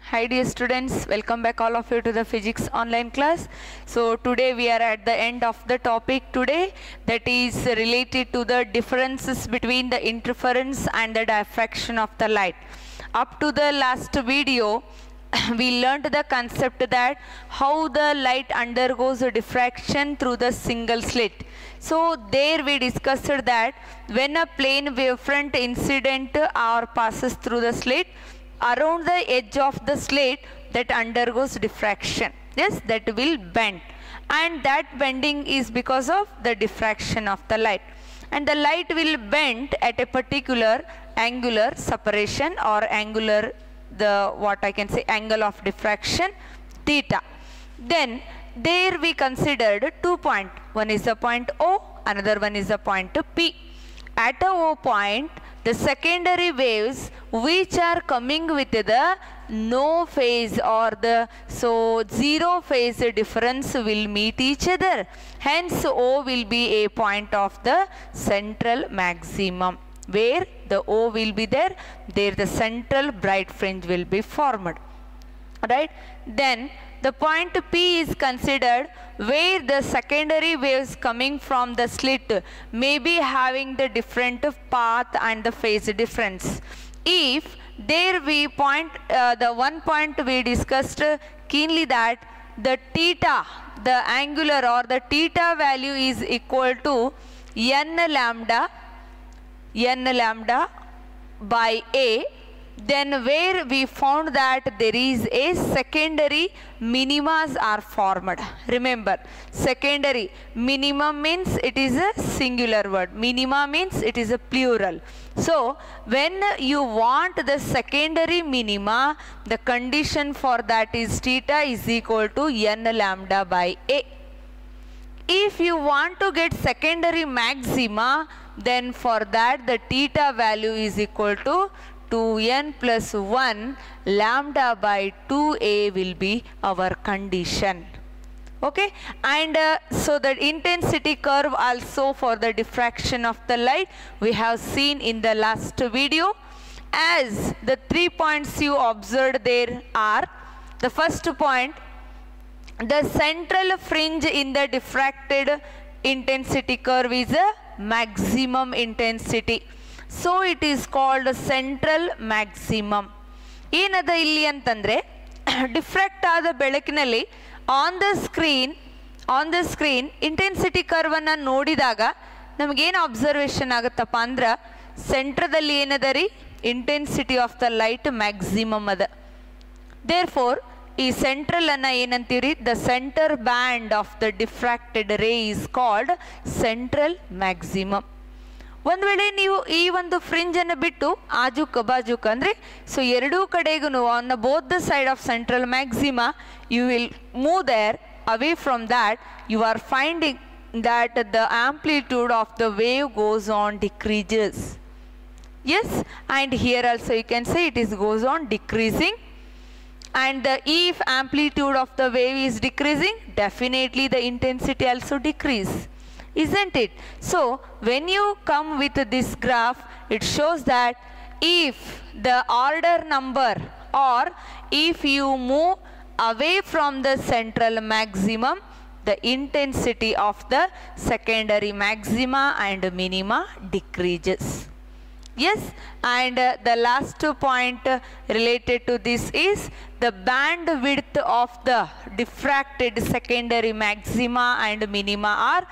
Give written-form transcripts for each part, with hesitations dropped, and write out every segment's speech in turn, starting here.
Hi dear students, welcome back all of you to the physics online class. So today we are at the end of the topic today, that is related to the differences between the interference and the diffraction of the light. Up to the last video we learned the concept that how the light undergoes a diffraction through the single slit. So there we discussed that when a plane wavefront incident or passes through the slit, around the edge of the slit that undergoes diffraction, yes, that will bend, and that bending is because of the diffraction of the light, and the light will bend at a particular angular separation or angular, the what I can say, angle of diffraction theta. Then there we considered 2 points, one is the point O, another one is the point P. At a O point, the secondary waves which are coming with the no phase or the zero phase difference will meet each other. Hence O will be a point of the central maximum. Where the O will be there the central bright fringe will be formed. Right? Then the point P is considered where the secondary waves coming from the slit may be having the different path and the phase difference. If there we point, the one point we discussed keenly, that the theta, the angular or the theta value is equal to n lambda by A. Then where we found that there is a secondary minimas are formed. Remember, secondary minimum means it is a singular word, minima means it is a plural. So when you want the secondary minima, the condition for that is theta is equal to n lambda by A. If you want to get secondary maxima, then for that the theta value is equal to 2n plus 1 lambda by 2a will be our condition. Okay, and so the intensity curve also for the diffraction of the light we have seen in the last video. As the 3 points you observed there are, the first point, the central fringe in the diffracted intensity curve is a maximum intensity. So it is called central maximum. ಏನದ ಇಲ್ಲಿ ಅಂತಂದರೆ diffract ಆದ ಬೆಳಕಿನಲ್ಲಿ on the screen intensity ಕರ್ವನ್ನು ನೋಡಿದಾಗ ನಮಗೇನು observation ಆಗುತ್ತಪ್ಪ ಅಂದ್ರೆ ಸೆಂಟ್ರದಲ್ಲಿ ಏನದ ರೀ intensity of the light maximum ಅದ. ದೇರ್ ಫೋರ್ ಈ ಸೆಂಟ್ರಲ್ ಅನ್ನ ಏನಂತೀವಿ, the centre band of the diffracted ray is called central maximum. ಒಂದು ವೇಳೆ ನೀವು ಈ ಒಂದು ಫ್ರಿಂಜನ್ನು ಬಿಟ್ಟು ಆಜುಕ ಬಾಜುಕ ಅಂದರೆ ಎರಡೂ ಕಡೆಗೂ on both the side of central maxima you will move there away from that you are finding that the amplitude of the wave goes on decreases. Yes, and here also you can say it is goes on decreasing, and if amplitude of the wave is decreasing, definitely the intensity also decrease, isn't it? So when you come with this graph, it shows that if the order number or if you move away from the central maximum, the intensity of the secondary maxima and minima decreases. Yes, and the last point related to this is the bandwidth of the diffracted secondary maxima and minima are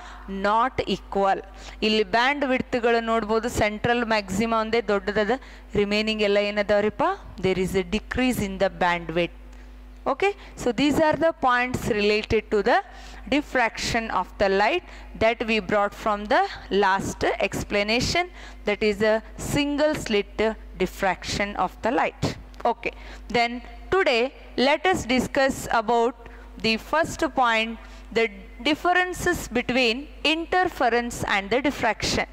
not equal. ಇಲ್ಲಿ bandwidthಗಳು ನೋಡ್ಬೋದು, central maxima ಒಂದೇ ದೊಡ್ಡದದ, remaining ಎಲ್ಲ ಏನದವ್ರಿಪ್ಪ, there is a decrease in the bandwidth. Okay, so these are the points related to the diffraction of the light that we brought from the last explanation, that is a single slit diffraction of the light. Okay, then today let us discuss about the first point, the differences between interference and the diffraction.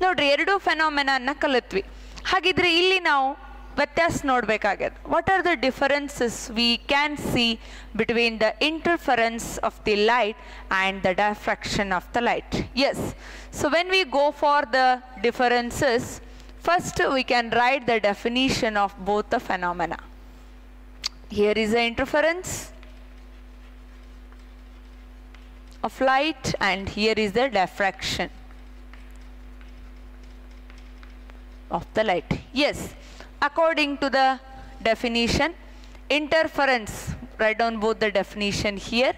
ನೋಡ್ರಿ, ಎರಡು ಫೆನಾಮಿನನ್ನ ಕಲಿತ್ವಿ. ಹಾಗಿದ್ರೆ ಇಲ್ಲಿ ನಾವು ವ್ಯತ್ಯಾಸ ನೋಡಬೇಕಾಗಿದೆ. What are the differences we can see between the interference of the light and the diffraction of the light? Yes, so when we go for the differences, first we can write the definition of both the phenomena. Here is the interference of light and here is the diffraction of the light. Yes, according to the definition, interference, write down both the definition here,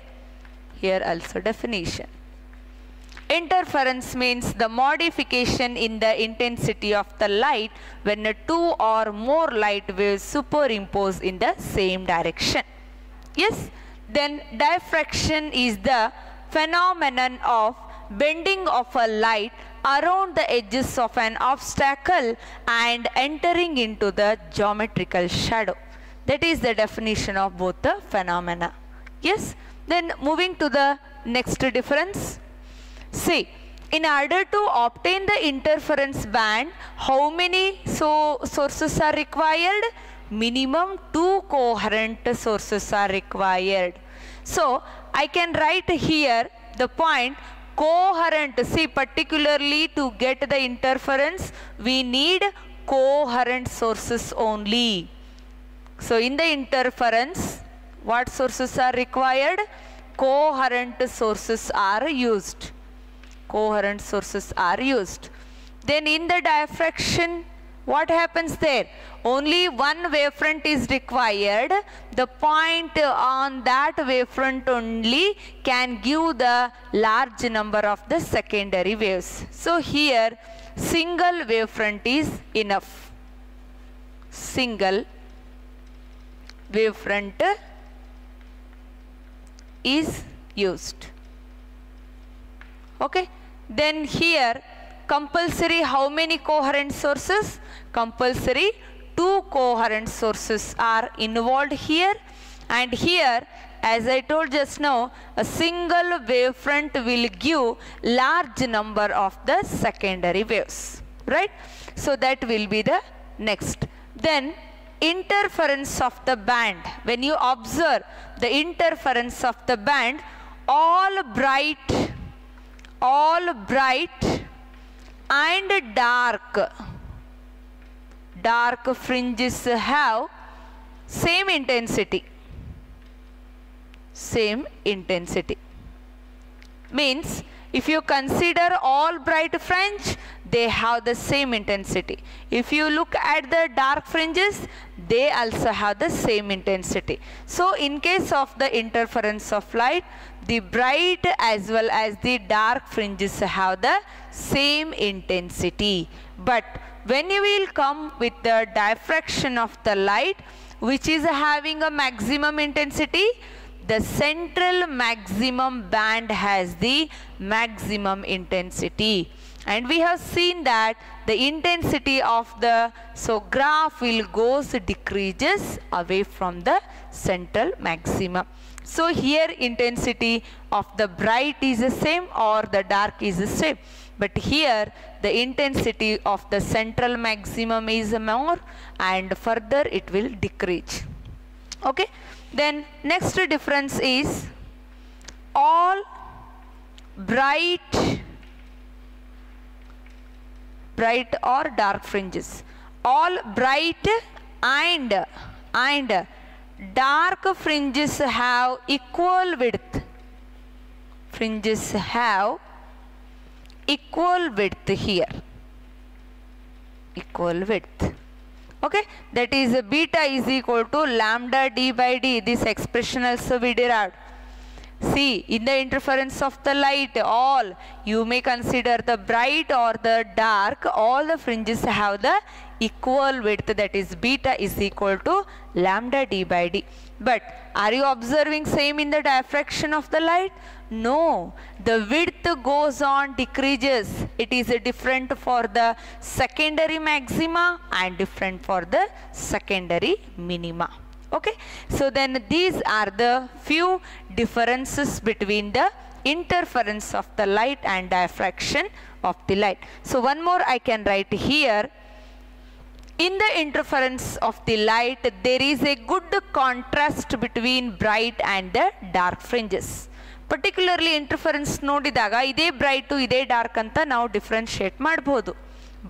here also definition. Interference means the modification in the intensity of the light when two or more light waves superimpose in the same direction. Yes, then diffraction is the phenomenon of bending of a light around the edges of an obstacle and entering into the geometrical shadow. That is the definition of both the phenomena. Yes, then moving to the next difference. See, in order to obtain the interference band, how many sources are required? Minimum 2 coherent sources are required. So, I can write here the point coherent. See, particularly to get the interference, we need coherent sources only. So, in the interference, what sources are required? Coherent sources are used. Coherent sources are used. Then in the diffraction, what happens there? Only one wavefront is required. The point on that wavefront only can give the large number of the secondary waves. So here single wavefront is enough. Single wavefront is used. Okay. Then here compulsory how many coherent sources? Compulsory 2 coherent sources are involved here, and here as I told just now, a single wavefront will give large number of the secondary waves, right? So that will be the next. Then interference of the band. When you observe the interference of the band, all bright and dark fringes have same intensity. Same intensity. Means if you consider all bright fringe, they have the same intensity. If you look at the dark fringes, they also have the same intensity. So in case of the interference of light, the bright as well as the dark fringes have the same intensity. But when you will come with the diffraction of the light, which is having a maximum intensity, the central maximum band has the maximum intensity. And we have seen that the intensity of the graph will decreases away from the central maximum. So here intensity of the bright is the same or the dark is the same. But here the intensity of the central maximum is more and further it will decrease. Okay. Then next difference is all bright or dark fringes. All bright and dark fringes have equal width. Fringes have equal width here. Equal width. Okay, that is beta is equal to lambda d by d. This expression also we derived. See, in the interference of the light, all you may consider the bright or the dark, all the fringes have the equal width, that is beta is equal to lambda d by d. But are you observing same in the diffraction of the light? No, the width goes on decreases. It is different for the secondary maxima and different for the secondary minima. Okay, so then these are the few differences between the interference of the light and diffraction of the light. So one more I can write here. In the interference of the light, there is a good contrast between bright and the dark fringes. Particularly interference ನೋಡಿದಾಗ ಇದೇ bright ಇದೇ dark ಅಂತ ನಾವು differentiate ಮಾಡಬಹುದು.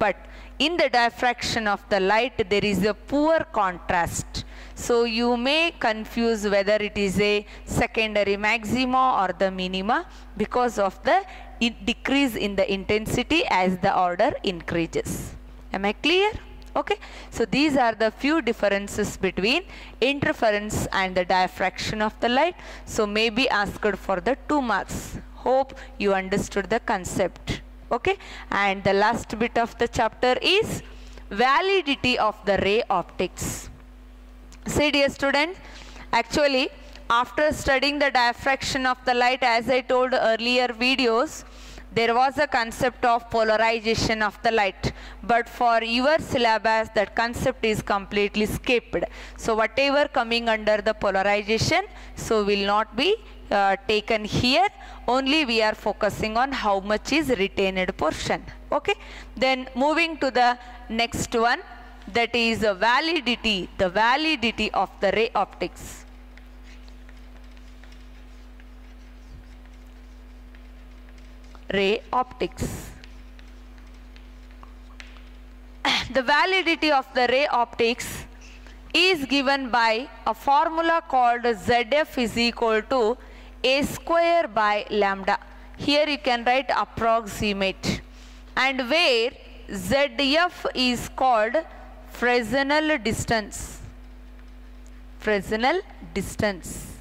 But in the diffraction of the light, there is a poor contrast. So you may confuse whether it is a secondary maxima or the minima because of the decrease in the intensity as the order increases. Am I clear? Okay, so these are the few differences between interference and the diffraction of the light. So may be asked for the 2 marks. Hope you understood the concept. Okay, and the last bit of the chapter is validity of the ray optics. See dear students, actually after studying the diffraction of the light, as I told earlier videos, there was a concept of polarization of the light, but for your syllabus that concept is completely skipped. So whatever coming under the polarization, so will not be taken here. Only we are focusing on how much is retained portion. Okay, then moving to the next one, that is validity, the validity of the ray optics. Ray optics. The validity of the ray optics is given by a formula called ZF is equal to A square by lambda. Here you can write approximate, and where ZF is called Fresnel distance. Fresnel distance.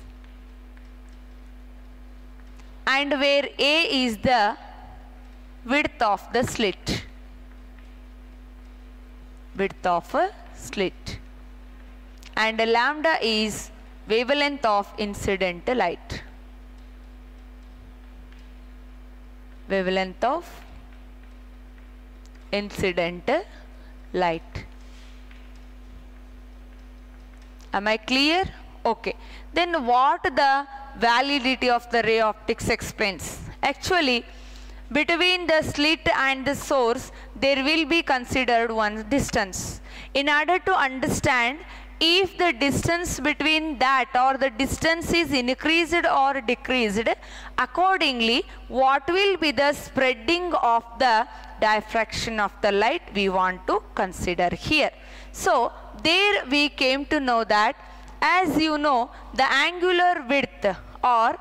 And where A is the width of the slit. Width of a slit. And lambda is wavelength of incident light. Wavelength of incident light. Am I clear? Okay. Then what the validity of the ray optics explains? Actually, between the slit and the source, there will be considered one distance. In order to understand if the distance between that or the distance is increased or decreased, accordingly, what will be the spreading of the diffraction of the light we want to consider here. So, there we came to know that, as you know, the angular width or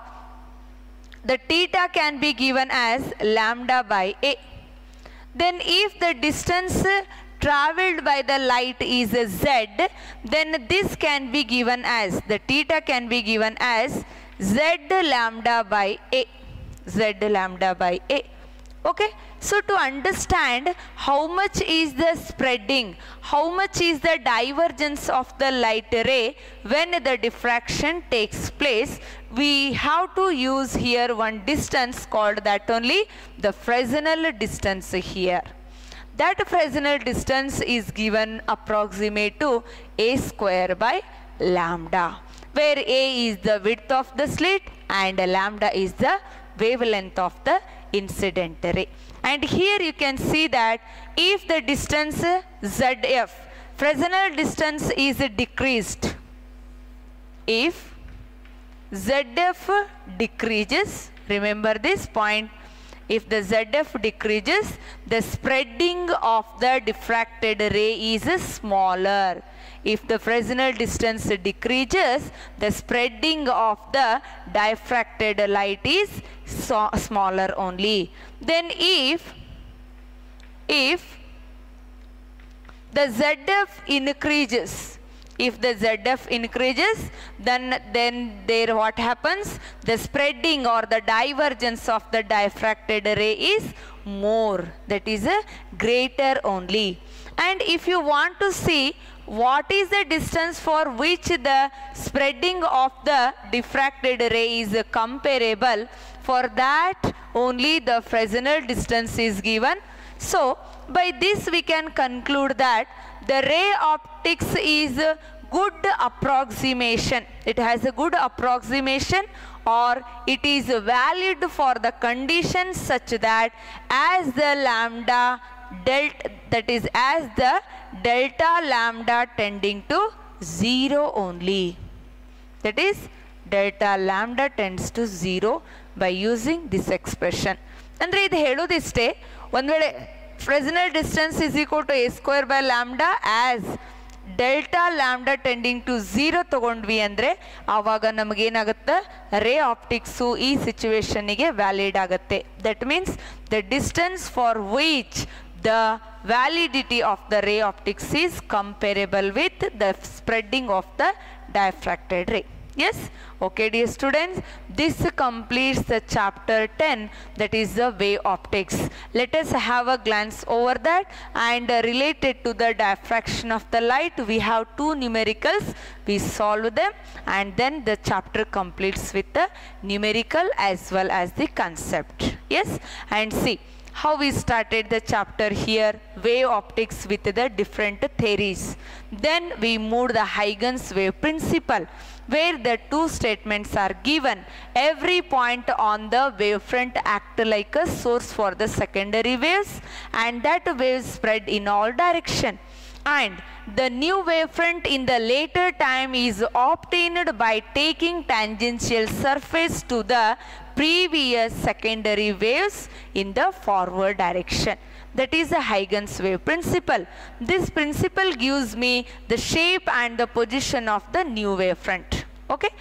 the theta can be given as lambda by A. Then if the distance traveled by the light is z, then this can be given as, the theta can be given as z lambda by A. Z lambda by A. Okay, so to understand how much is the spreading, how much is the divergence of the light ray when the diffraction takes place, we have to use here one distance called that only the Fresnel distance here. That Fresnel distance is given approximate to A square by lambda, where A is the width of the slit and lambda is the wavelength of the incident ray. And here you can see that if the distance ZF, Fresnel distance is decreased, if ZF decreases, remember this point, if the ZF decreases, the spreading of the diffracted ray is smaller. If the Fresnel distance decreases, the spreading of the diffracted light is smaller only. Then if the ZF increases, if the ZF increases, then there what happens? The spreading or the divergence of the diffracted ray is more, that is greater only. And if you want to see what is the distance for which the spreading of the diffracted ray is comparable, for that only the Fresnel distance is given. So by this we can conclude that the ray optics is good approximation. It has a good approximation, or it is valid for the conditions such that as the lambda delta, that is as the delta lambda tending to 0 only. That is delta lambda tends to 0 by using this expression. Andre idu heludiste, one vele Fresnel distance is equal to A square by lambda as delta lambda tending to 0 ತಗೊಂಡ್ವಿ ಅಂದರೆ ಆವಾಗ ನಮಗೇನಾಗುತ್ತೆ, ray optics ಈ ಸಿಚುವೇಶನ್ನಿಗೆ valid ಆಗುತ್ತೆ. That means the distance for which the validity of the ray optics is comparable with the spreading of the diffracted ray. Yes, okay dear students, this completes the chapter 10, that is the wave optics. Let us have a glance over that, and related to the diffraction of the light we have two numericals, we solve them and then the chapter completes with the numerical as well as the concept. Yes, and see how we started the chapter here, wave optics with the different theories. Then we moved the Huygens wave principle, where the two statements are given. Every point on the wavefront act like a source for the secondary waves, and that wave spread in all direction. And the new wavefront in the later time is obtained by taking tangential surface to the previous secondary waves in the forward direction. That is the Huygens wave principle. This principle gives me the shape and the position of the new wavefront. Okay,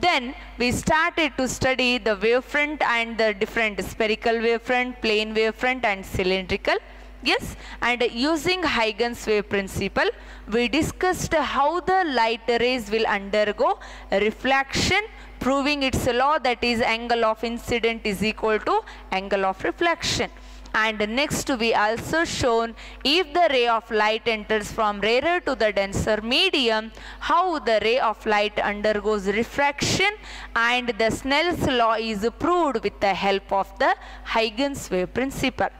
then we started to study the wavefront and the different spherical wavefront, plane wavefront and cylindrical. Yes, and using Huygens wave principle we discussed how the light rays will undergo reflection, proving its law, that is angle of incident is equal to angle of reflection. And next we also shown if the ray of light enters from rarer to the denser medium, how the ray of light undergoes refraction, and the Snell's law is proved with the help of the Huygens wave principle.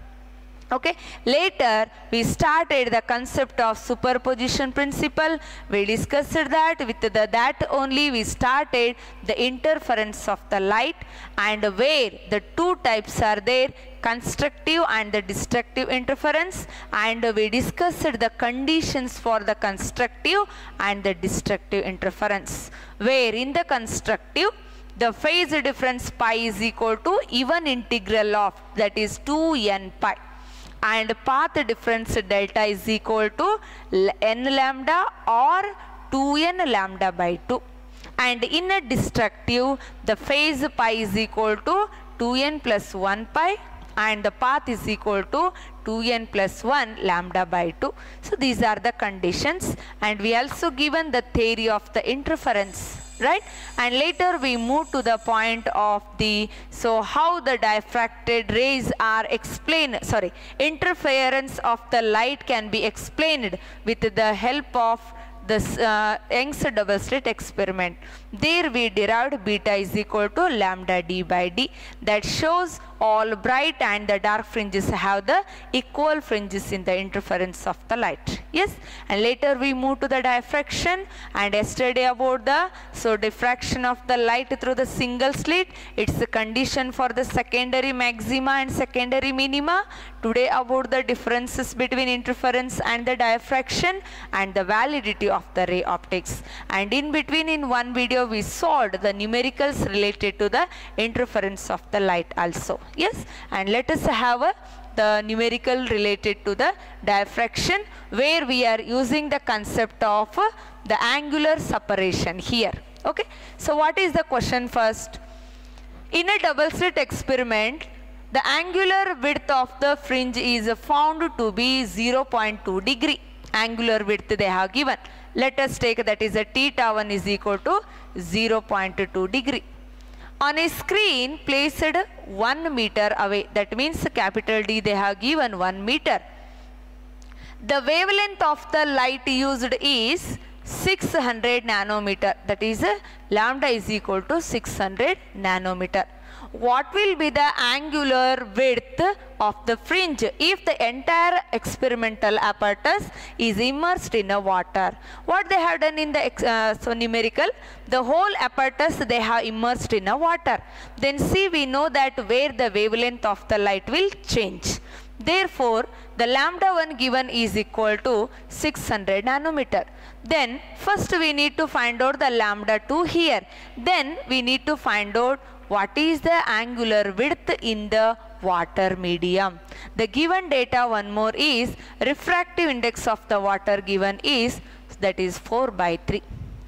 Okay, later we started the concept of superposition principle. We discussed that with that only we started the interference of the light, and where the two types are there, constructive and the destructive interference, and we discussed the conditions for the constructive and the destructive interference, where in the constructive the phase difference pi is equal to even integral of, that is 2n pi, and path difference delta is equal to n lambda or 2n lambda by 2. And in a destructive the phase pi is equal to 2n plus 1 pi, and the path is equal to 2n plus 1 lambda by 2. So these are the conditions, and we also given the theory of the interference, right? And later we move to the point of the, so how the diffracted rays are explained, sorry, interference of the light can be explained with the help of this Young's double slit experiment. There we derived beta is equal to lambda d by d, that shows all bright and the dark fringes have the equal fringes in the interference of the light. Yes, and later we move to the diffraction, and yesterday about the, so diffraction of the light through the single slit, it's a condition for the secondary maxima and secondary minima. Today about the differences between interference and the diffraction and the validity of the ray optics, and in between in one video we solved the numericals related to the interference of the light also. Yes, and let us have the numerical related to the diffraction, where we are using the concept of the angular separation here. Okay, so what is the question first? In a double slit experiment, the angular width of the fringe is found to be 0.2 degree. Angular width they have given. Let us take that is a theta 1 is equal to 0.2 degree. On a screen placed 1 meter away, that means capital D they have given 1 meter. The wavelength of the light used is 600 nanometer, that is lambda is equal to 600 nanometer. What will be the angular width of the fringe if the entire experimental apparatus is immersed in a water? What they have done in the so numerical, the whole apparatus they have immersed in a water. Then see, we know that where the wavelength of the light will change. Therefore, the lambda 1 given is equal to 600 nanometer. Then first we need to find out the lambda 2 here. Then we need to find out what is the angular width in the water medium. The given data one more is refractive index of the water given is that is 4 by 3.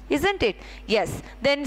Isn't it? Yes. Then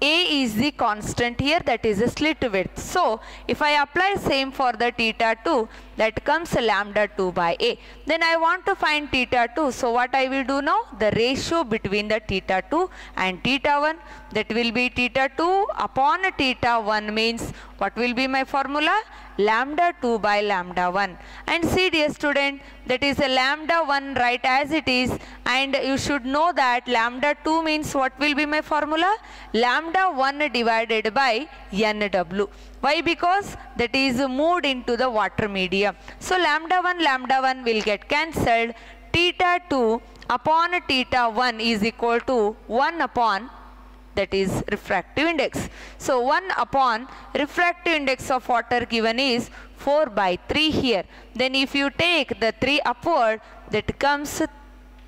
A is the constant here, that is a slit width. So if I apply same for the theta 2, that comes lambda 2 by A. Then I want to find theta 2. So what I will do now? The ratio between the theta 2 and theta 1, that will be theta 2 upon theta 1 means what will be my formula? Lambda 2 by lambda 1. And see dear student, that is a lambda 1 right as it is, and you should know that lambda 2 means what will be my formula? Lambda 1 divided by NW. Why? Because that is moved into the water medium. So lambda 1 will get cancelled. Theta 2 upon theta 1 is equal to 1 upon, that is refractive index. So 1 upon refractive index of water given is 4 by 3 here. Then if you take the 3 upward, that comes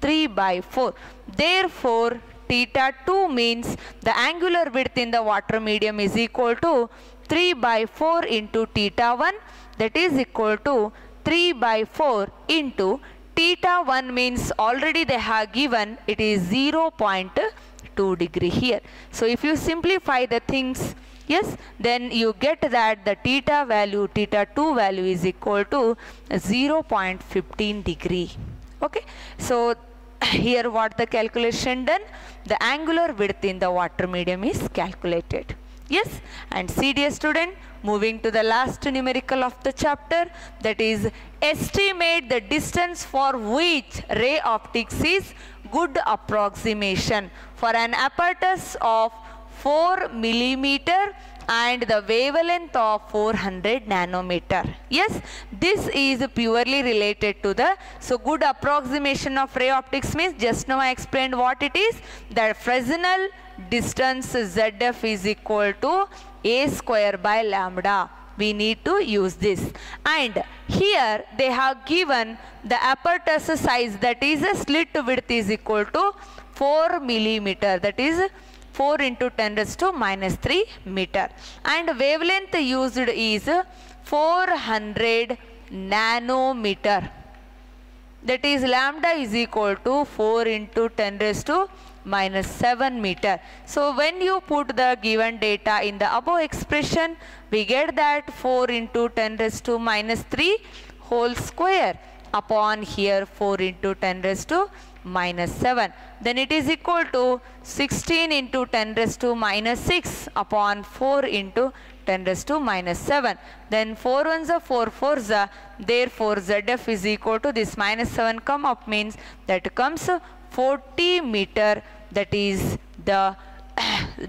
3 by 4. Therefore theta 2 means the angular width in the water medium is equal to 3 by 4 into theta 1, that is equal to 3 by 4 into theta 1 means already they have given it is 0.2 degree here. So if you simplify the things, yes, then you get that the theta 2 value is equal to 0.15 degree. Okay. So here what the calculation done? The angular width in the water medium is calculated. Yes. And see dear student, moving to the last numerical of the chapter, that is estimate the distance for which ray optics is good approximation for an apparatus of 4 millimeter and the wavelength of 400 nanometer. Yes, this is purely related to the, so good approximation of ray optics means just now I explained what it is. The Fresnel distance ZF is equal to A square by lambda. We need to use this. And here they have given the apparatus size, that is a slit width is equal to 4 millimeter, that is 4 into 10 raised to minus 3 meter. And wavelength used is 400 nanometer. That is lambda is equal to 4 into 10 raised to minus 7 meter. So when you put the given data in the above expression, we get that 4 into 10 raised to minus 3 whole square upon here 4 into 10 raised to minus 7. Then it is equal to 16 into 10 raised to minus 6 upon 4 into 10 raised to minus 7. Then 4 ones are 4 fours are, therefore ZF is equal to this minus 7 come up means that comes 40 meter, that is the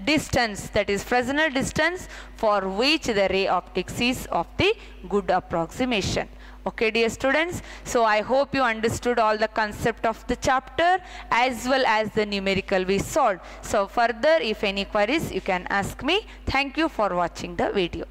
distance, that is Fresnel distance for which the ray optics is of the good approximation. Okay dear students, so I hope you understood all the concept of the chapter as well as the numerical we solved. So further if any queries you can ask me. Thank you for watching the video.